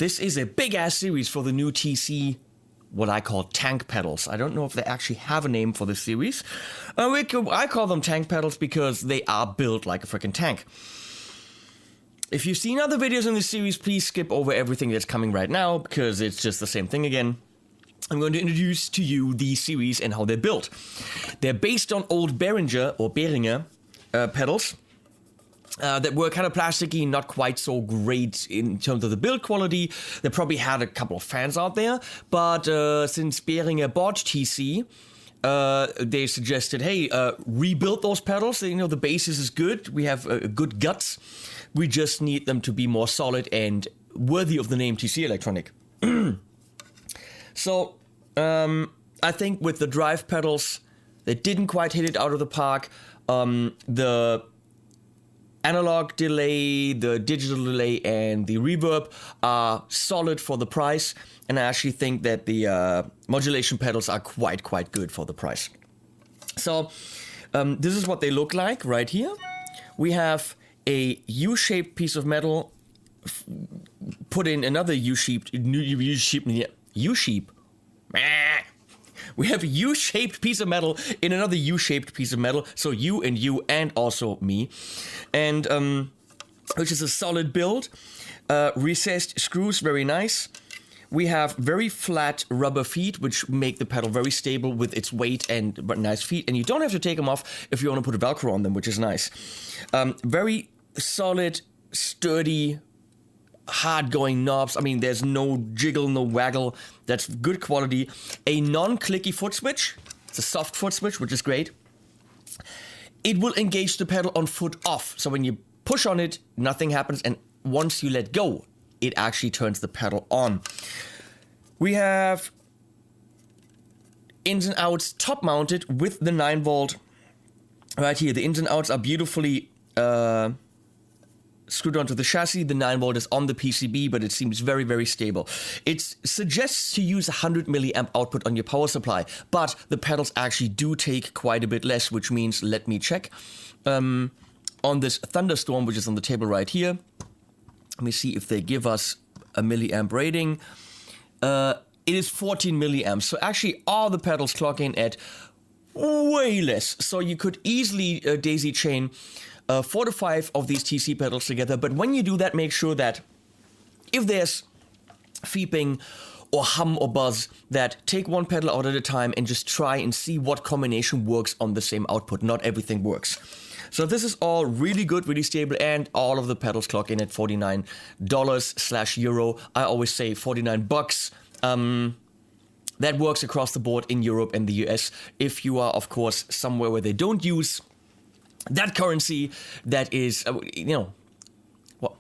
This is a big-ass series for the new TC, what I call tank pedals. I don't know if they actually have a name for this series. I call them tank pedals because they are built like a freaking tank. If you've seen other videos in this series, please skip over everything that's coming right now, because it's just the same thing again. I'm going to introduce to you the series and how they're built. They're based on old Behringer pedals that were kind of plasticky, not quite so great in terms of the build quality. They probably had a couple of fans out there, but since Behringer bought TC, they suggested, hey, rebuild those pedals. You know, the basis is good. We have good guts. We just need them to be more solid and worthy of the name TC Electronic. So, I think with the drive pedals, they didn't quite hit it out of the park. The analog delay, the digital delay, and the reverb are solid for the price. And I actually think that the modulation pedals are quite good for the price. So, this is what they look like right here. We have a U-shaped piece of metal, put in another U-shaped. We have a U-shaped piece of metal in another U-shaped piece of metal. So you and you and also me, and which is a solid build. Recessed screws, very nice. We have very flat rubber feet, which make the pedal very stable with its weight and nice feet. And you don't have to take them off if you want to put a Velcro on them, which is nice. Very solid, sturdy, hard-going knobs. I mean, there's no jiggle, no waggle. That's good quality. A non-clicky foot switch. It's a soft foot switch, which is great. It will engage the pedal on foot off. So when you push on it, nothing happens. And once you let go, it actually turns the pedal on. We have ins and outs top mounted with the 9 volt right here. The ins and outs are beautifully screwed onto the chassis. The 9 volt is on the PCB, but it seems very stable. It suggests to use 100 milliamp output on your power supply, but the pedals actually do take quite a bit less, which means, let me check. On this Thunderstorm, which is on the table right here, let me see if they give us a milliamp rating. It is 14 milliamps. So actually all the pedals clock in at way less. So you could easily daisy chain 4 to 5 of these TC pedals together. But when you do that, make sure that if there's feeping or hum or buzz, that take one pedal out at a time and just try and see what combination works on the same output. Not everything works. So this is all really good, really stable, and all of the pedals clock in at $49/euro. I always say 49 bucks. That works across the board in Europe and the US. If you are, of course, somewhere where they don't use that currency, that is, well,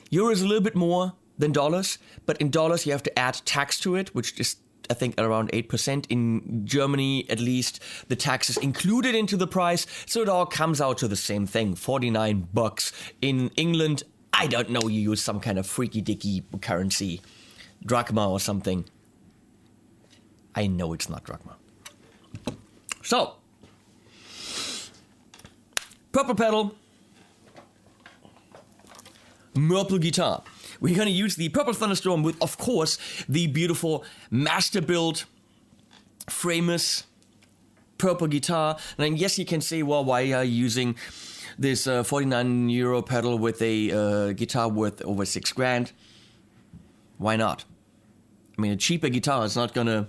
euro is a little bit more than dollars, but in dollars you have to add tax to it, which is, I think, around 8%. In Germany, at least, the tax is included into the price, so it all comes out to the same thing, 49 bucks. In England, I don't know, you use some kind of freaky-dicky currency, drachma or something. I know it's not drachma. So, purple pedal, purple guitar. We're going to use the Purple Thunderstorm with, of course, the beautiful master build frameless purple guitar. And yes, you can say, well, why are you using this 49 euro pedal with a guitar worth over 6 grand? Why not? I mean, a cheaper guitar is not going to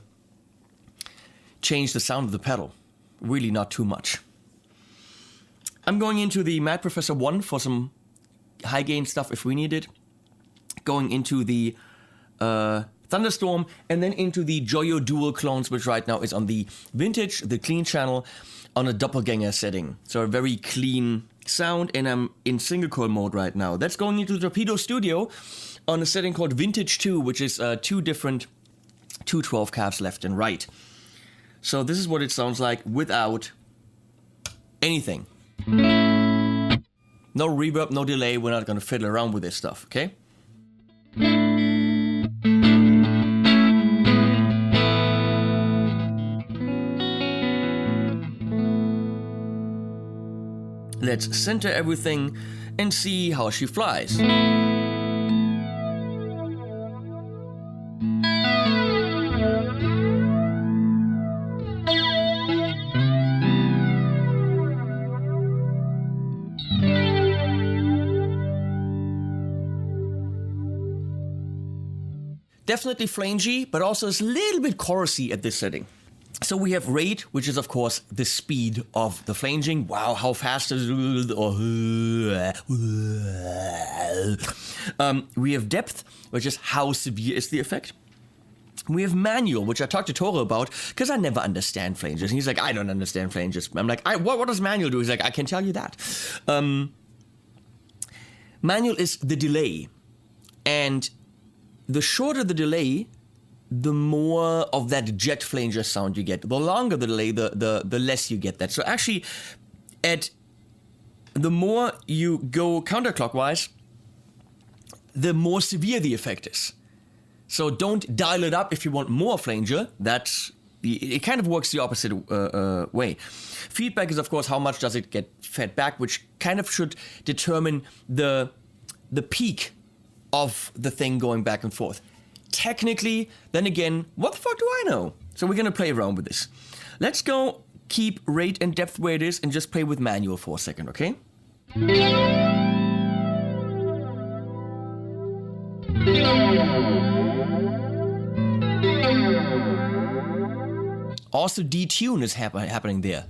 change the sound of the pedal. Really not too much. I'm going into the Mad Professor 1 for some high gain stuff if we need it. Going into the Thunderstorm, and then into the Joyo Dual clones, which right now is on the Vintage, the clean channel, on a doppelganger setting. So a very clean sound, and I'm in single coil mode right now. That's going into the Torpedo Studio on a setting called Vintage 2, which is 2 different 212 calves left and right. So this is what it sounds like without anything. No reverb, no delay. We're not going to fiddle around with this stuff, okay? Let's center everything and see how she flies. definitely flangy, but also it's a little bit chorusy at this setting. So we have rate, which is of course the speed of the flanging. Wow, how fast is it? We have depth, which is how severe is the effect. We have manual, which I talked to Toro about, because I never understand flangers. And he's like, I don't understand flangers. I'm like, what does manual do? He's like, I can tell you that. Manual is the delay. And the shorter the delay, the more of that jet flanger sound you get. The longer the delay, the less you get that. So actually, the more you go counterclockwise, the more severe the effect is. So don't dial it up if you want more flanger. It kind of works the opposite way. Feedback is, of course, how much does it get fed back, which kind of should determine the peak of the thing going back and forth. Technically, then again, what the fuck do I know? So we're going to play around with this. Let's go keep rate and depth where it is and just play with manual for a second, okay? Also, detune is happening there.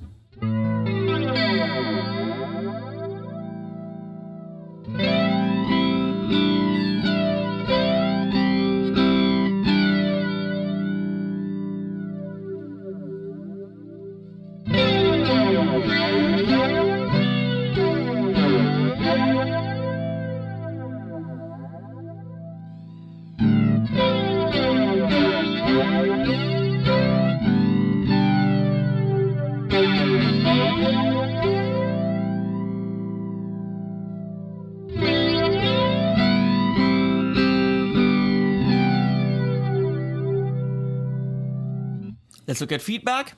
Let's look at feedback.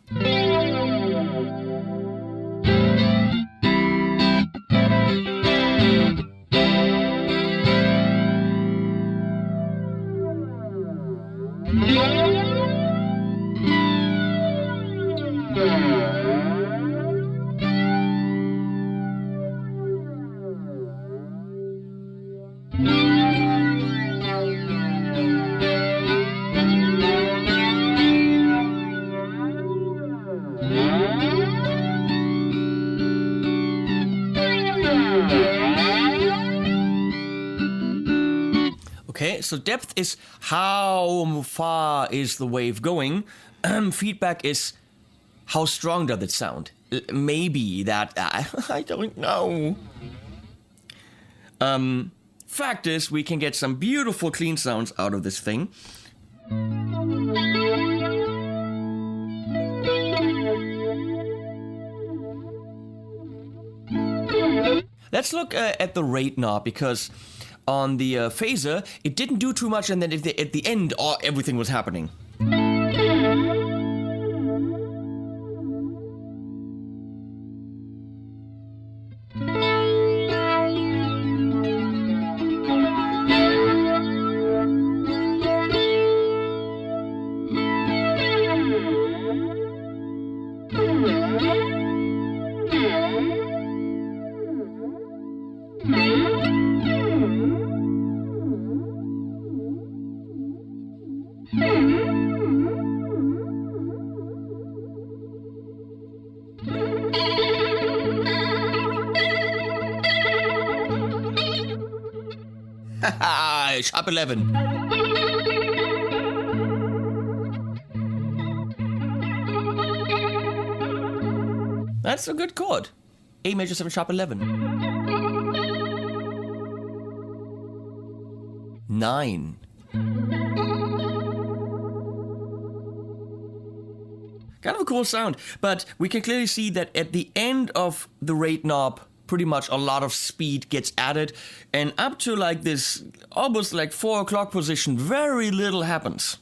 Okay, so depth is how far is the wave going. Feedback is how strong does it sound. Maybe that, I don't know. Fact is, we can get some beautiful clean sounds out of this thing. Let's look at the rate knob, because on the phaser, it didn't do too much, and then at the end, everything was happening. Sharp 11. That's a good chord. A major 7 sharp 11. 9. Kind of a cool sound, but we can clearly see that at the end of the rate knob, pretty much a lot of speed gets added, and up to like this almost like 4 o'clock position, very little happens.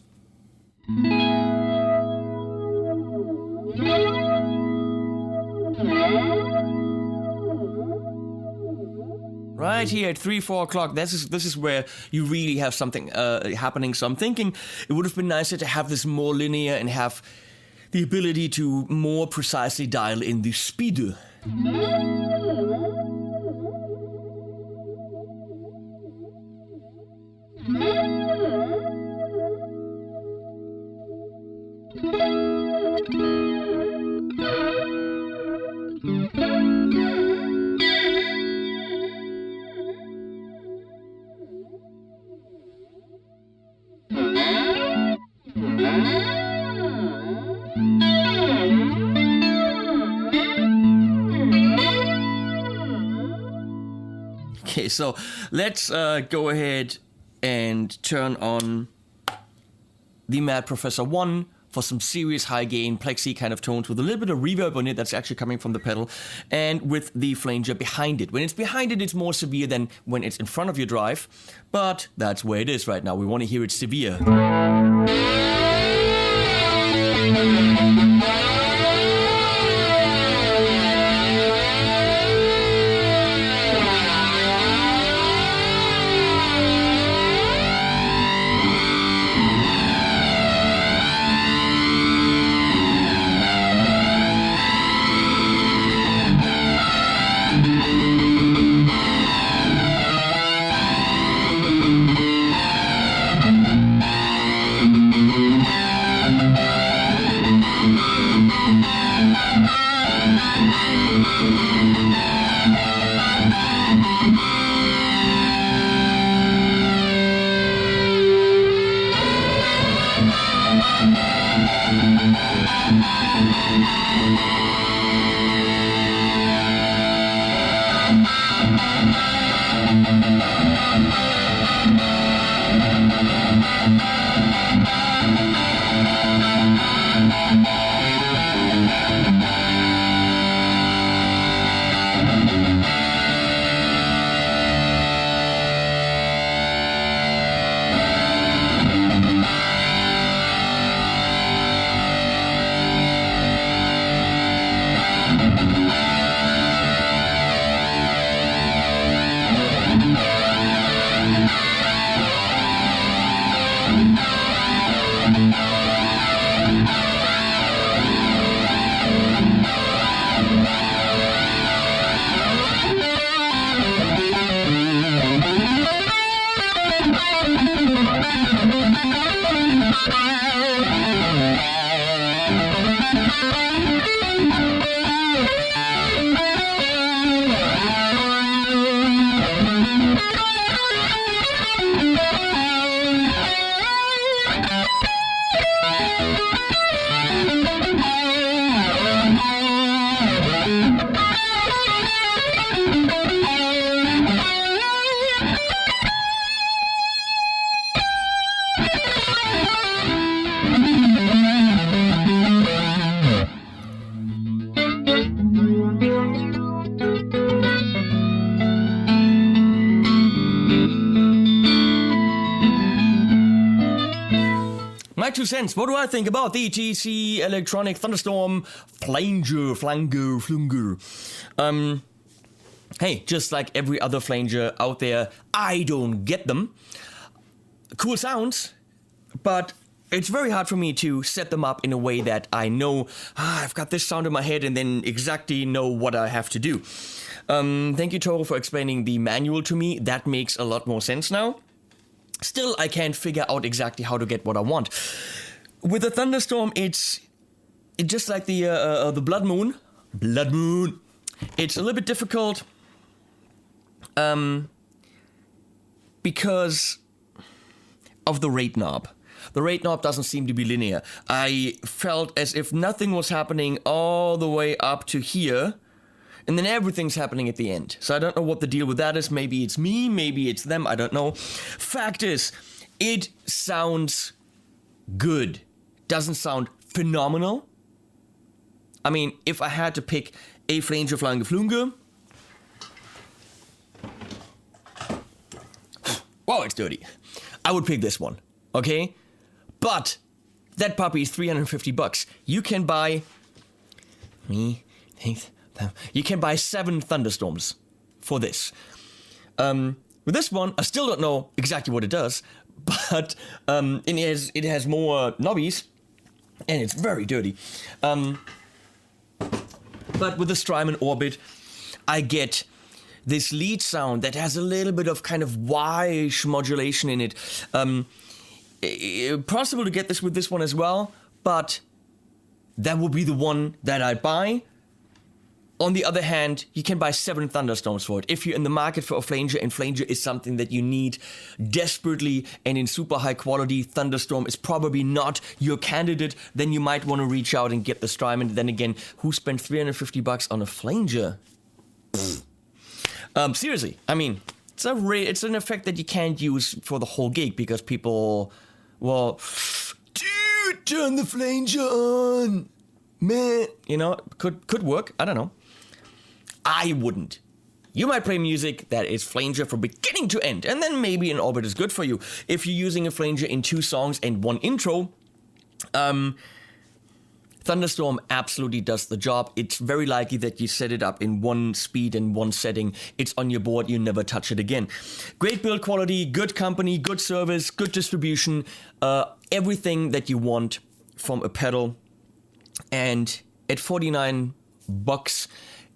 Right here at 3, 4 o'clock, this is where you really have something happening. So I'm thinking it would have been nicer to have this more linear and have the ability to more precisely dial in the speed. Okay, so let's go ahead and turn on the Mad Professor 1 for some serious high gain, plexi kind of tones with a little bit of reverb on it that's actually coming from the pedal, and with the flanger behind it. When it's behind it, it's more severe than when it's in front of your drive, but that's where it is right now. We want to hear it severe. My 2 cents, what do I think about the TC Electronic Thunderstorm Flanger? Hey, just like every other flanger out there, I don't get them. Cool sounds, but it's very hard for me to set them up in a way that I know, I've got this sound in my head and then exactly know what I have to do. Thank you, Toro, for explaining the manual to me. That makes a lot more sense now. Still, I can't figure out exactly how to get what I want. With the Thunderstorm, it's just like the Blood Moon. It's a little bit difficult because of the rate knob. The rate knob doesn't seem to be linear. I felt as if nothing was happening all the way up to here, and then everything's happening at the end. So I don't know what the deal with that is. Maybe it's me, maybe it's them, I don't know. Fact is, it sounds good. Doesn't sound phenomenal. I mean, if I had to pick a Flanger Flanger, wow, it's dirty. I would pick this one, okay? But that puppy is $350. You can buy you can buy 7 Thunderstorms for this. With this one, I still don't know exactly what it does, but it has more knobbies, and it's very dirty. But with the Strymon Orbit, I get this lead sound that has a little bit of kind of wide modulation in it. Possible to get this with this one as well, but that would be the one that I'd buy. On the other hand, you can buy 7 Thunderstorms for it. If you're in the market for a Flanger and Flanger is something that you need desperately and in super high quality, Thunderstorm is probably not your candidate, then you might want to reach out and get the Strymon. Then again, who spent $350 on a Flanger? Seriously, I mean, it's an effect that you can't use for the whole gig because people, well, dude, turn the Flanger on, man. You know, could work. I don't know. I wouldn't. You might play music that is Flanger from beginning to end, and then maybe an orbit is good for you. If you're using a Flanger in 2 songs and 1 intro, Thunderstorm absolutely does the job. It's very likely that you set it up in 1 speed and 1 setting. It's on your board, you never touch it again. Great build quality, good company, good service, good distribution, everything that you want from a pedal. And at $49,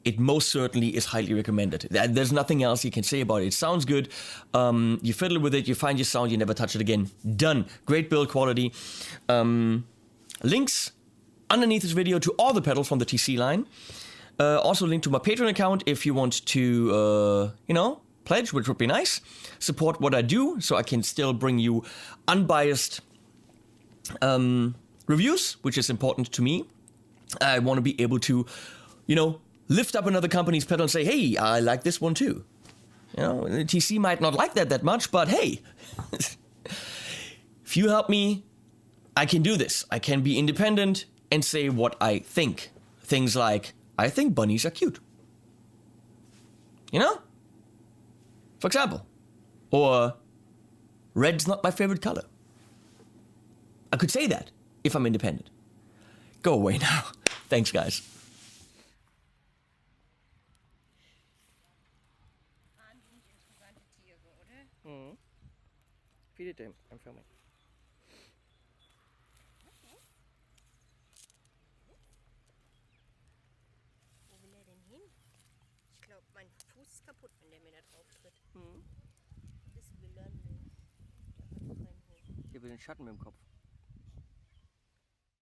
it most certainly is highly recommended. There's nothing else you can say about it. It sounds good. You fiddle with it, you find your sound, you never touch it again. Done. Great build quality. Links underneath this video to all the pedals from the TC line. Also link to my Patreon account if you want to, pledge, which would be nice. Support what I do so I can still bring you unbiased reviews, which is important to me. I want to be able to, lift up another company's pedal and say, hey, I like this one too. The TC might not like that much, but hey, if you help me, I can do this. I can be independent and say what I think. Things like, I think bunnies are cute. For example. Or, red's not my favorite color. I could say that if I'm independent. Go away now. Thanks, guys. Feed it to him. I'm filming. Wo will er denn hin? Ich glaube, mein Fuß ist kaputt, wenn der mir da drauf tritt. Das will er nicht. Ich will den Schatten mit dem Kopf.